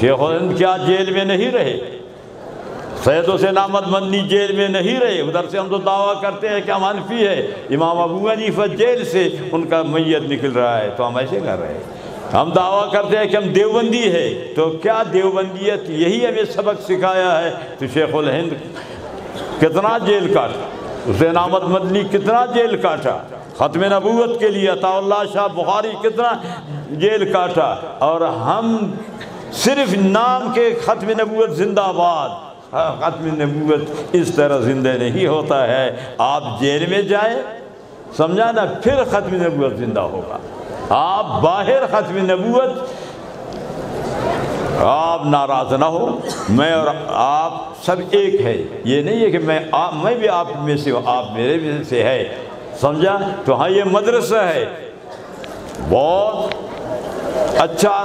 شیخ الہند کیا جیل میں نہیں رہے؟ سید حسین احمد مدنی جیل میں نہیں رہے؟ ادھر سے ہم تو دعویٰ کرتے ہیں کہ ہم حنفی ہے، امام ابو حنیفہ جیل سے ان کا میت نکل رہا ہے تو ہم ایسے کر رہے ہیں۔ ہم دعویٰ کرتے ہیں کہ ہم دیوبندی ہے، تو کیا دیوبندیت یہی ہمیں سبق سکھایا ہے؟ تو شیخ الہند کتنا جیل کاٹا، حسین احمد مدنی کتنا جیل کاٹا، ختم نبوت کے لیے عطا اللہ شاہ بخاری کتنا جیل کاٹا، اور ہم صرف نام کے ختم نبوت زندہ باد۔ ختم نبوت اس طرح زندہ نہیں ہوتا ہے، آپ جیل میں جائیں، سمجھا نا، پھر ختم نبوت زندہ ہوگا۔ آپ باہر ختم نبوت، آپ ناراض نہ ہو، میں اور آپ سب ایک ہے، یہ نہیں ہے کہ میں بھی آپ میں سے ہوں، آپ میرے میں سے ہے، سمجھا؟ تو ہاں یہ مدرسہ ہے، بہت اچھا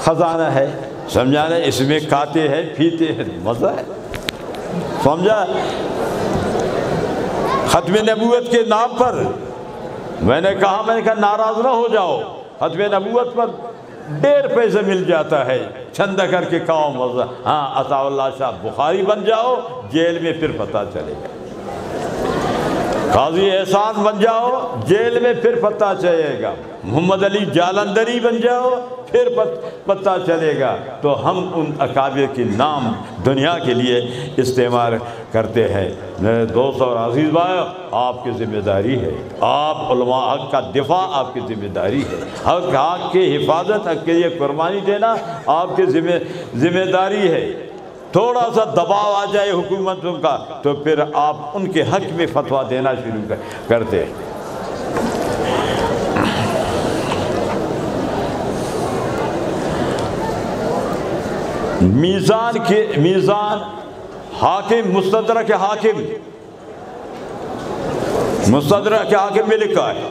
خزانہ ہے، سمجھا نا، اس میں کھاتے ہیں پیتے ہیں، مزہ ہے، سمجھا؟ ختم نبوت کے نام پر میں نے کہا ناراض نہ ہو جاؤ، ختم نبوت پر 1.5 پیسے مل جاتا ہے، چندہ کر کے کھاؤ، مزہ۔ ہاں عطا اللہ شاہ بخاری بن جاؤ، جیل میں پھر پتہ چلے گا، قاضی احسان بن جاؤ، جیل میں پھر پتہ چلے گا، محمد علی جالندری بن جاؤ، پھر پتہ چلے گا۔ تو ہم ان اکابر کے نام دنیا کے لیے استعمال کرتے ہیں۔ میرے دوست اور عزیز بھائیو، آپ کی ذمہ داری ہے، آپ علماء حق کا دفاع آپ کی ذمہ داری ہے، حق کی حفاظت، حق کے لیے قربانی دینا آپ کی ذمہ داری ہے۔ تھوڑا سا دباؤ آ جائے حکومتوں کا تو پھر آپ ان کے حق میں فتویٰ دینا شروع کرتے ہیں۔ میزان حاکم، مستدرک حاکم، مستدرک حاکم میں لکھا ہے،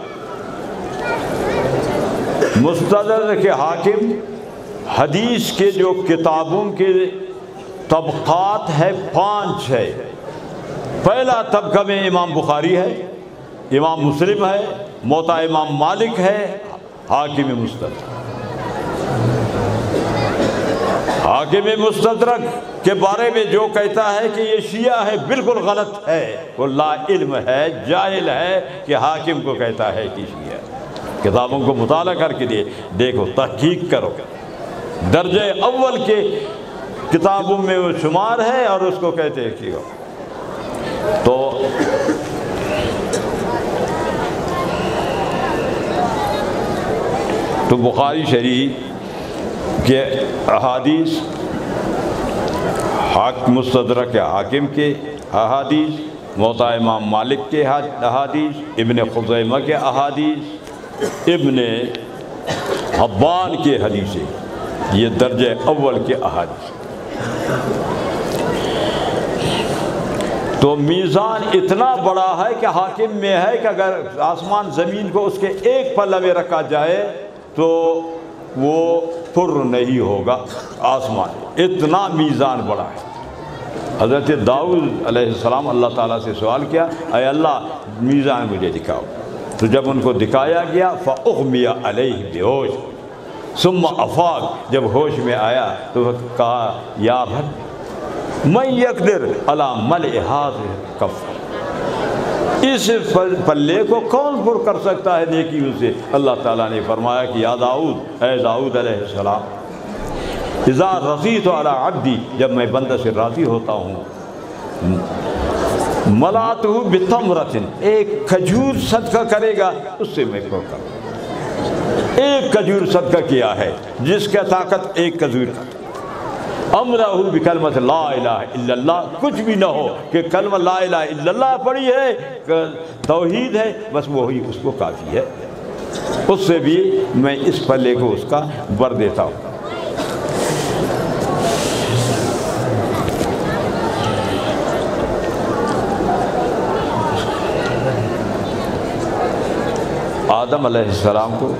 مستدرک حاکم حدیث کے جو کتابوں کے طبقات ہے 5 ہے۔ پہلا طبقہ میں امام بخاری ہے، امام مسلم ہے، موطا امام مالک ہے، حاکم مستدرک۔ حاکم مستدرک کے بارے میں جو کہتا ہے کہ یہ شیعہ ہے، بالکل غلط ہے، وہ لا علم ہے، جاہل ہے کہ حاکم کو کہتا ہے کہ شیعہ۔ کتابوں کو مطالعہ کر کے دیکھو، تحقیق کرو، درجہ اول کے کتابوں میں وہ شمار ہے اور اس کو کہتے ہیں کہ تو بخاری شریف کے احادیث، مستدرک حاکم کے احادیث، موطا امام مالک کے احادیث، ابن خزیمہ کے احادیث، ابن حبان کے حدیثیں، یہ درجہ اول کے احادیث۔ تو میزان اتنا بڑا ہے کہ حاکم میں ہے کہ اگر آسمان زمین کو اس کے ایک پلہ میں رکھا جائے تو وہ پر نہیں ہوگا آسمان، اتنا میزان بڑا ہے۔ حضرت داؤد علیہ السلام اللہ تعالیٰ سے سوال کیا، اے اللہ میزان مجھے دکھاؤ، تو جب ان کو دکھایا گیا فاغمی علیہ بہوش ثم افاق، جب ہوش میں آیا تو کہا یا رب من یقدر علی ملء ھذا الکف، اس پلے کو کون پر کر سکتا ہے نیکیوں سے؟ اللہ تعالیٰ نے فرمایا کہ یا داؤد، اے داؤد علیہ السلام، اذا رضیت علی عبدی، جب میں بندہ سے راضی ہوتا ہوں، ملاتہ بتمرۃ، ایک کھجور صدقہ کرے گا اس سے میں پر کروں۔ ایک کھجور صدقہ کیا ہے، جس کا طاقت ایک کھجور کا، امرہ بکلمۃ لا الہ الا اللہ، کچھ بھی نہ ہو کہ کلمہ لا الہ الا اللہ پڑھی ہے، توحید ہے، بس وہی اس کو کافی ہے، اس سے بھی میں اس پلے کو اس کا بر دیتا ہوں۔ آدم علیہ السلام کو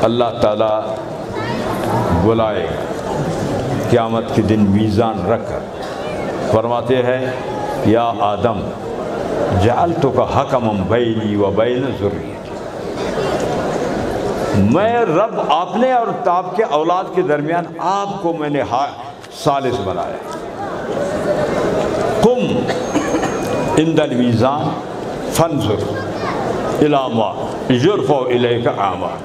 اللہ تعالیٰ بلائے قیامت کے دن میزان رکھ کر، فرماتے ہیں یا آدم جعلتک حکما بینی و بین ذریتی، میں رب اپنے اور آپ کے اولاد کے درمیان آپ کو میں نے ثالث بنایا. قم عند المیزان فانظر الی ما یرفع الیک اعمال،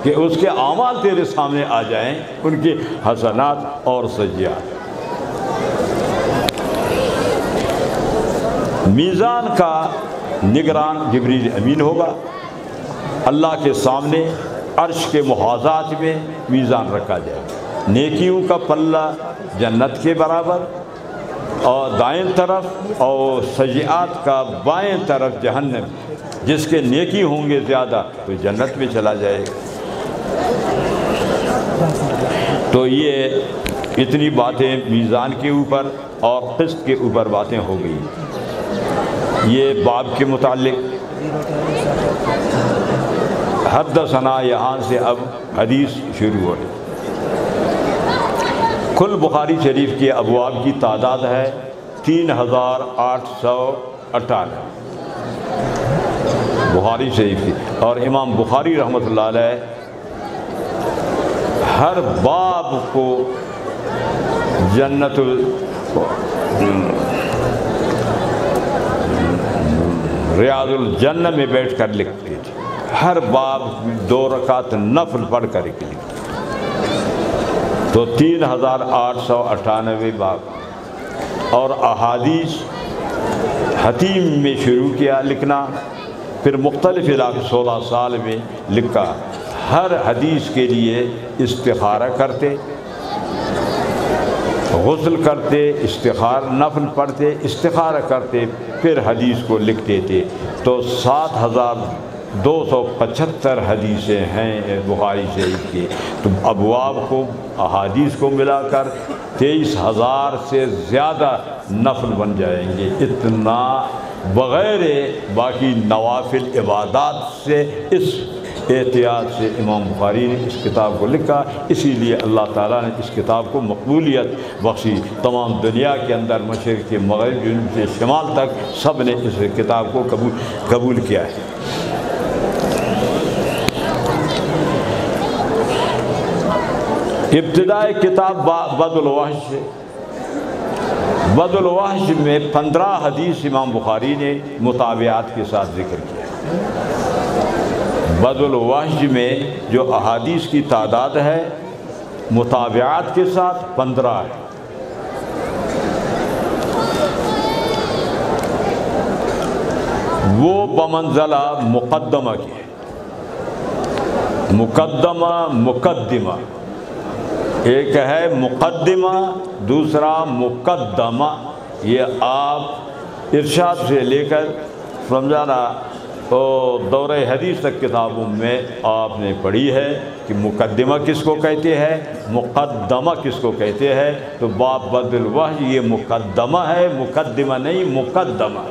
کہ اس کے اعمال تیرے سامنے آ جائیں، ان کی حسنات اور سیئات. میزان کا نگران جبریل امین ہوگا. اللہ کے سامنے عرش کے محاذات میں میزان رکھا جائے. نیکیوں کا پلہ جنت کے برابر اور دائیں طرف، اور سیئات کا بائیں طرف جہنم. جس کے نیکی ہوں گے زیادہ تو جنت میں چلا جائے گا. تو یہ اتنی باتیں میزان کے اوپر اور قسط کے اوپر باتیں ہو گئی. یہ باب کے متعلق حدثنا یہاں سے اب حدیث شروع ہو رہی. کل بخاری شریف کے ابواب کی تعداد ہے 3898 بخاری شریف کی. اور امام بخاری رحمۃ اللہ علیہ ہر باب کو جنت ریاض الجنہ میں بیٹھ کر لکھتے تھے. ہر باب 2 رکعت نفل پڑھ کر لکھتے. تو 3898 باب. اور احادیث حتیم میں شروع کیا لکھنا، پھر مختلف علاقے 16 سال میں لکھا. ہر حدیث کے لیے استخارہ کرتے، غسل کرتے، استخارہ نفل پڑھتے، استخارہ کرتے، پھر حدیث کو لکھتے تھے. تو 7275 حدیثیں ہیں بخاری شریف کی. تو ابواب کو احادیث کو ملا کر 23,000 سے زیادہ نفل بن جائیں گے. اتنا بغیر باقی نوافل عبادات سے، اس احتیاط سے امام بخاری نے اس کتاب کو لکھا. اسی لیے اللہ تعالیٰ نے اس کتاب کو مقبولیت بخشی. تمام دنیا کے اندر مشرق سے مغرب، جنوب سے شمال تک سب نے اس کتاب کو قبول کیا ہے. ابتدائی کتاب بدء الوحی سے. بدء الوحی میں 15 حدیث امام بخاری نے مطابعات کے ساتھ ذکر کیا. بدء الوحی میں جو احادیث کی تعداد ہے مطابعات کے ساتھ 15 ہے. وہ بمنزلہ مقدمہ کی ہے. مقدمہ ایک ہے مقدمہ، دوسرا مقدمہ. یہ آپ ارشاد سے لے کر سمجھانا تو دورہ حدیث تک کتابوں میں آپ نے پڑھی ہے کہ مقدمہ کس کو کہتے ہیں، مقدمہ کس کو کہتے ہیں. تو باب بدء الوحی یہ مقدمہ ہے، مقدمہ نہیں مقدمہ.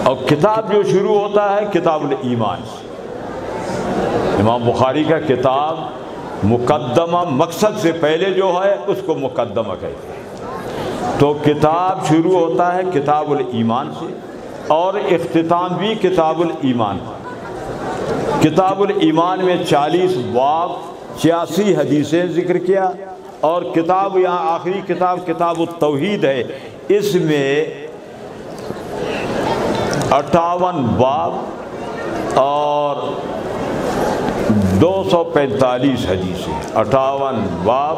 اور کتاب جو شروع ہوتا ہے کتاب الایمان سے. امام بخاری کا کتاب مقدمہ مقصد سے پہلے جو ہے اس کو مقدمہ کہتے ہیں. تو کتاب شروع ہوتا ہے کتاب الایمان سے اور اختتام بھی کتاب الایمان. کتاب الایمان میں 40 باب 86 حدیثیں ذکر کیا. اور کتاب یہاں آخری کتاب کتاب التوحید ہے، اس میں 58 باب اور 245 حدیثیں. 58 باب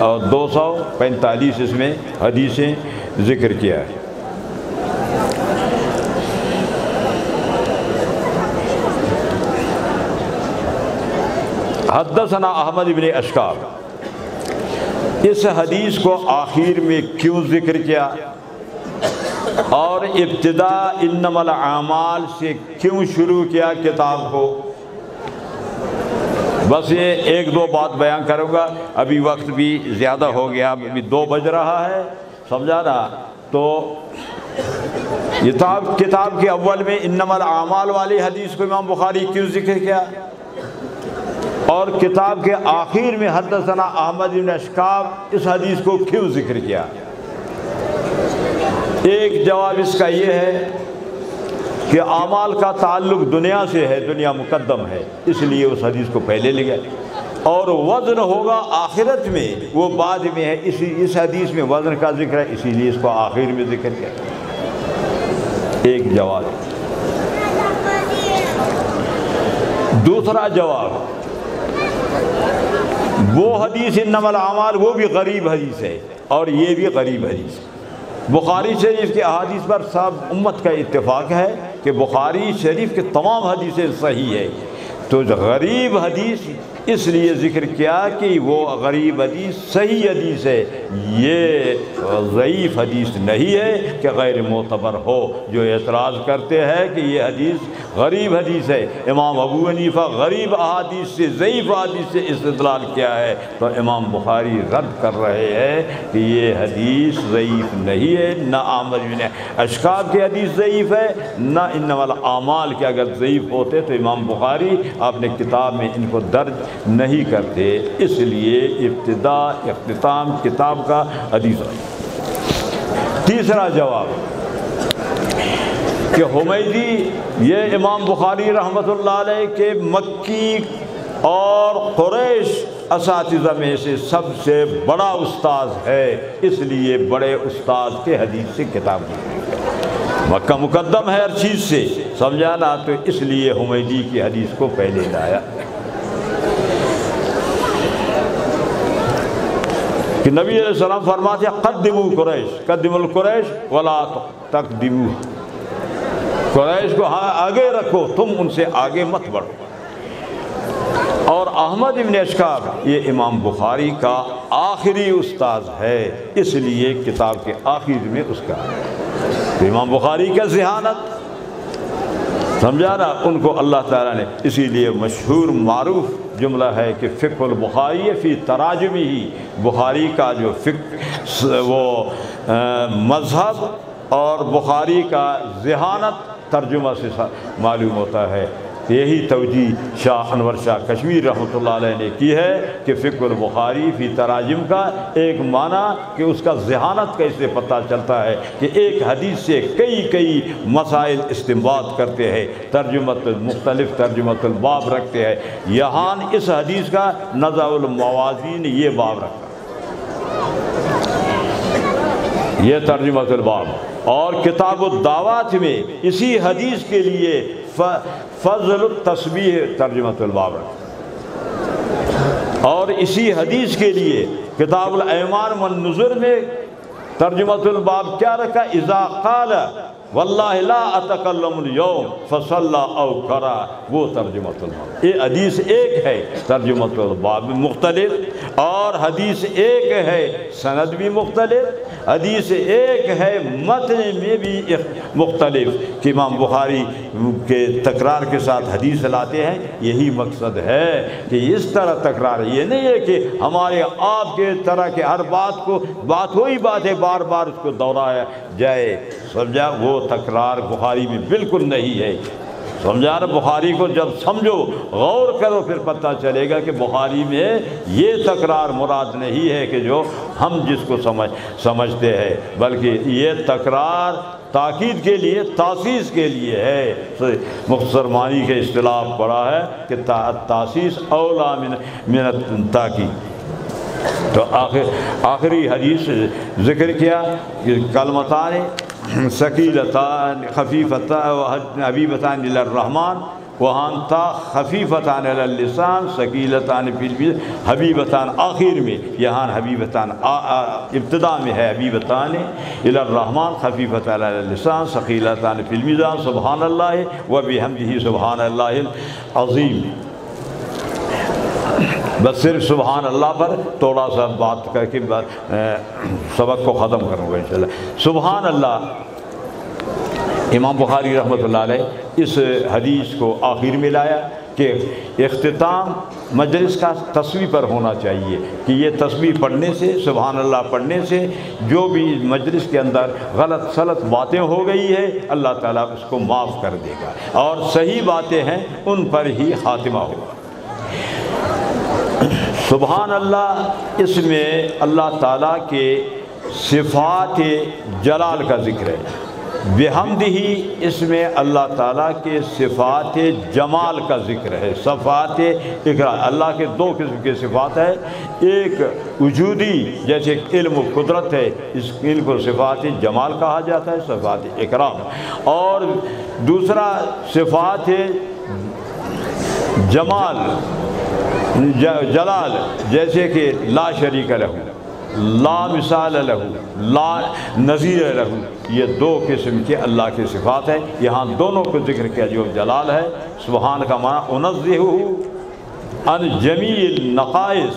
اور 245 اس میں حدیثیں ذکر کیا ہے. حدثنا احمد بن اشکاب. اس حدیث کو آخر میں کیوں ذکر کیا اور ابتدا انما الاعمال سے کیوں شروع کیا کتاب کو، بس یہ 1-2 بات بیان کروں گا. ابھی وقت بھی زیادہ ہو گیا، ابھی 2 بج رہا ہے، سمجھا نا. تو کتاب کے اول میں انما الاعمال والی حدیث کو امام بخاری کیوں ذکر کیا، اور کتاب کے آخر میں حدثنا احمد بن اشکاب اس حدیث کو کیوں ذکر کیا. ایک جواب اس کا یہ ہے کہ اعمال کا تعلق دنیا سے ہے، دنیا مقدم ہے، اس لیے اس حدیث کو پہلے لے گئے، اور وزن ہوگا آخرت میں وہ بعد میں ہے، اس حدیث میں وزن کا ذکر ہے اسی لیے اس کو آخر میں ذکر کیا۔ ایک جواب۔ دوسرا جواب، وہ حدیث انما الاعمال وہ بھی غریب حدیث ہے اور یہ بھی غریب حدیث ہے۔ بخاری شریف کے احادیث پر سب امت کا اتفاق ہے کہ بخاری شریف کے تمام حدیثیں صحیح ہے، تو غریب حدیث اس لیے ذکر کیا کہ وہ غریب حدیث صحیح حدیث ہے، یہ ضعیف حدیث نہیں ہے کہ غیر معتبر ہو۔ جو اعتراض کرتے ہیں کہ یہ حدیث غریب حدیث ہے، امام ابو حنیفہ غریب احادیث سے ضعیف احادیث سے استدلال کیا ہے، تو امام بخاری رد کر رہے ہیں کہ یہ حدیث ضعیف نہیں ہے، نہ احمد بن اشکاب کی حدیث ضعیف ہے، نہ انما الاعمال کے اگر ضعیف ہوتے تو امام بخاری اپنے کتاب میں ان کو درج نہیں کرتے، اس لیے ابتدا اختتام کتاب کا حدیث ہے۔ تیسرا جواب کہ حمیدی یہ امام بخاری رحمۃ اللہ علیہ کے مکی اور قریش اساتذہ میں سے سب سے بڑا استاذ ہے، اس لیے بڑے استاذ کے حدیث سے کتاب لکھی، مکہ مقدم ہے ہر چیز سے، سمجھانا، تو اس لیے حمیدی کی حدیث کو پہلے لایا کہ نبی علیہ السلام فرماتے ہیں قدموا قریش، قدموا القریش ولا تقدموا، قریش کو آگے رکھو، تم ان سے آگے مت بڑھو۔ اور احمد بن اشکاب یہ امام بخاری کا آخری استاذ ہے، اس لیے کتاب کے آخر میں اس کا امام بخاری کا ذہانت، سمجھا نا، ان کو اللہ تعالیٰ نے، اسی لیے مشہور معروف جملہ ہے کہ فقہ البخاری فی تراجمہ ہی، بخاری کا جو فقہ وہ مذہب اور بخاری کا ذہانت ترجمہ سے معلوم ہوتا ہے۔ یہی توجیہ شاہ انور شاہ کشمیر رحمۃ اللہ علیہ نے کی ہے کہ فقہ البخاری فی تراجم کا ایک معنی کہ اس کا ذہانت کیسے پتہ چلتا ہے کہ ایک حدیث سے کئی مسائل استنباط کرتے ہیں، ترجمت مختلف ترجمت الباب رکھتے ہیں، یہاں اس حدیث کا نزع الموازین یہ باب رکھا، یہ ترجمت الباب، اور کتاب الدعوات میں اسی حدیث کے لیے فضل التسبیح ترجمت الباب رکھا، اور اسی حدیث کے لیے کتاب الایمان والنذر میں ترجمت الباب کیا رکھا، اذا قال واللہ لا اتکلم اليوم فصلی او کرا، وہ ترجمت الباب، یہ حدیث ایک ہے ترجمت الباب مختلف، اور حدیث ایک ہے سند بھی مختلف، حدیث ایک ہے متن میں بھی مختلف، کہ امام بخاری کے تکرار کے ساتھ حدیث لاتے ہیں، یہی مقصد ہے کہ اس طرح تکرار، یہ نہیں ہے کہ ہمارے آپ کے طرح کے ہر بات کو بات وہی بات ہے بار بار اس کو دہرایا جائے، سمجھا، وہ تکرار بخاری میں بالکل نہیں ہے، سمجھا نا۔ بخاری کو جب سمجھو غور کرو پھر پتہ چلے گا کہ بخاری میں یہ تکرار مراد نہیں ہے کہ جو ہم جس کو سمجھتے ہیں، بلکہ یہ تکرار تاکید کے لیے، تاسیس کے لیے ہے۔ مختصر معنی کے اصطلاح پڑھا ہے کہ تاسیس اولا من التاکید۔ تو آخری حدیث ذکر کیا کہ کلمتان ثقیلتان خفیفتان حبیبتان الی الرحمن، وہاں تا خفیفتان علی اللسان ثقیلتان فی المیزان، حبیبتان آخر میں، یہاں حبیبتان ابتدا میں ہے، حبیبتان الی الرحمن خفیفتان علی اللسان ثقیلتان فی المیزان، سبحان اللہ و بحمدہ سبحان اللہ العظیم۔ بس صرف سبحان اللہ پر تھوڑا سا بات کر کے سبق کو ختم کروں گا انشاءاللہ۔ سبحان اللہ، امام بخاری رحمۃ اللہ علیہ اس حدیث کو آخر میں لایا کہ اختتام مجلس کا تسبیح پر ہونا چاہیے، کہ یہ تسبیح پڑھنے سے، سبحان اللہ پڑھنے سے جو بھی مجلس کے اندر غلط سلط باتیں ہو گئی ہے اللہ تعالیٰ اس کو معاف کر دے گا، اور صحیح باتیں ہیں ان پر ہی خاتمہ ہوگا۔ سبحان اللہ، اس میں اللہ تعالیٰ کے صفات جلال کا ذکر ہے، بحمدہی اس میں اللہ تعالیٰ کے صفات جمال کا ذکر ہے، صفات اکرام۔ اللہ کے دو قسم کے صفات ہے، ایک وجودی جیسے علم و قدرت ہے، ان کو صفات جمال کہا جاتا ہے، صفات اکرام، اور دوسرا صفات جمال جلال جیسے کہ لا شریک لہ، لا مثال لہ، لا نظیر لہ، یہ دو قسم کے اللہ کی صفات ہیں۔ یہاں دونوں کو ذکر کیا، جو جلال ہے، سبحان کا معنی انزہہ عن جمیع النقائص،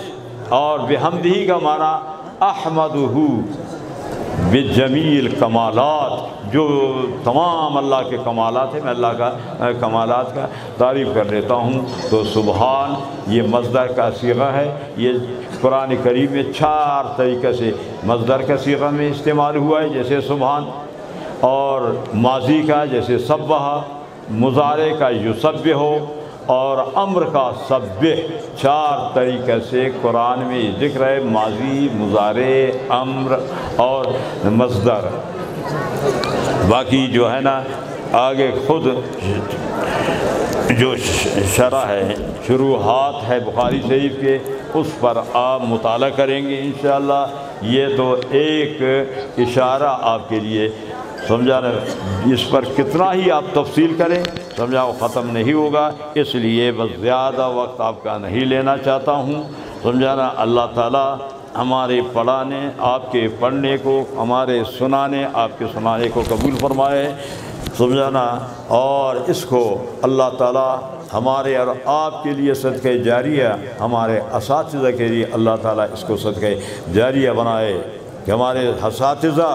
اور بحمدہ کا معنی احمدہ بجمیع الکمالات، جو تمام اللہ کے کمالات ہیں، میں اللہ کا کمالات کا تعریف کر لیتا ہوں۔ تو سبحان یہ مصدر کا صیغہ ہے، یہ قرآن کریم میں 4 طریقے سے مصدر کا صیغہ میں استعمال ہوا ہے، جیسے سبحان، اور ماضی کا جیسے سبح، مضارع کا یسبح، اور امر کا سبح، 4 طریقے سے قرآن میں ذکر ہے، ماضی، مضارع، امر اور مصدر۔ باقی جو ہے نا آگے خود جو شرح ہے، شروحات ہے بخاری شریف کے، اس پر آپ مطالعہ کریں گے انشاءاللہ۔ یہ تو ایک اشارہ آپ کے لیے، سمجھا نا، اس پر کتنا ہی آپ تفصیل کریں سمجھا وہ ختم نہیں ہوگا، اس لیے بس زیادہ وقت آپ کا نہیں لینا چاہتا ہوں، سمجھا نا۔ اللہ تعالیٰ ہمارے پڑھانے، آپ کے پڑھنے کو، ہمارے سنانے، آپ کے سنانے کو قبول فرمائے، سمجھانا، اور اس کو اللہ تعالیٰ ہمارے اور آپ کے لیے صدقہ جاریہ، ہمارے اساتذہ کے لیے اللہ تعالیٰ اس کو صدقہ جاریہ بنائے، کہ ہمارے اساتذہ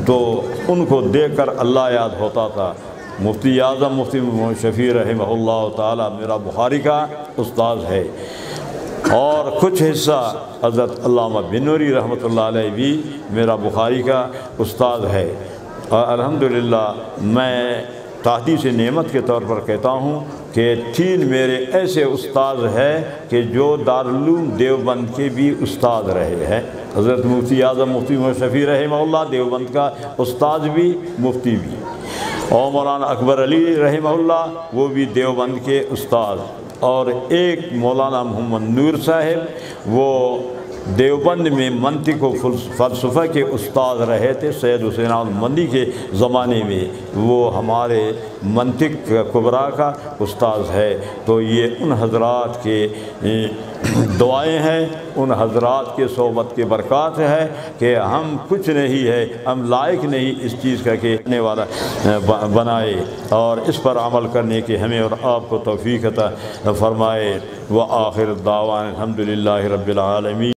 تو ان کو دیکھ کر اللہ یاد ہوتا تھا۔ مفتی اعظم مفتی شفیع رحمہ اللہ تعالیٰ میرا بخاری کا استاذ ہے، اور کچھ حصہ حضرت علامہ بن نوری رحمۃ اللہ علیہ بھی میرا بخاری کا استاذ ہے۔ اور الحمدللہ میں تحدیث نعمت کے طور پر کہتا ہوں کہ 3 میرے ایسے استاذ ہیں کہ جو دارالعلوم دیوبند کے بھی استاد رہے ہیں۔ حضرت مفتی اعظم مفتی شفیع رحمہ اللہ دیوبند کا استاد بھی، مفتی بھی، اور مولانا اکبر علی رحمہ اللہ وہ بھی دیوبند کے استاد، اور ایک مولانا محمد نور صاحب وہ دیوبند میں منطق و فلسفہ کے استاد رہے تھے، سید حسین احمد مدنی کے زمانے میں وہ ہمارے منطق کبریٰ کا استاذ ہے۔ تو یہ ان حضرات کے دعائیں ہیں، ان حضرات کے صحبت کے برکات ہے کہ ہم کچھ نہیں ہے، ہم لائق نہیں اس چیز کا کہ کرنے والا بنائے، اور اس پر عمل کرنے کے ہمیں اور آپ کو توفیق عطا فرمائے۔ وآخر دعوانا الحمدللہ رب العالمین۔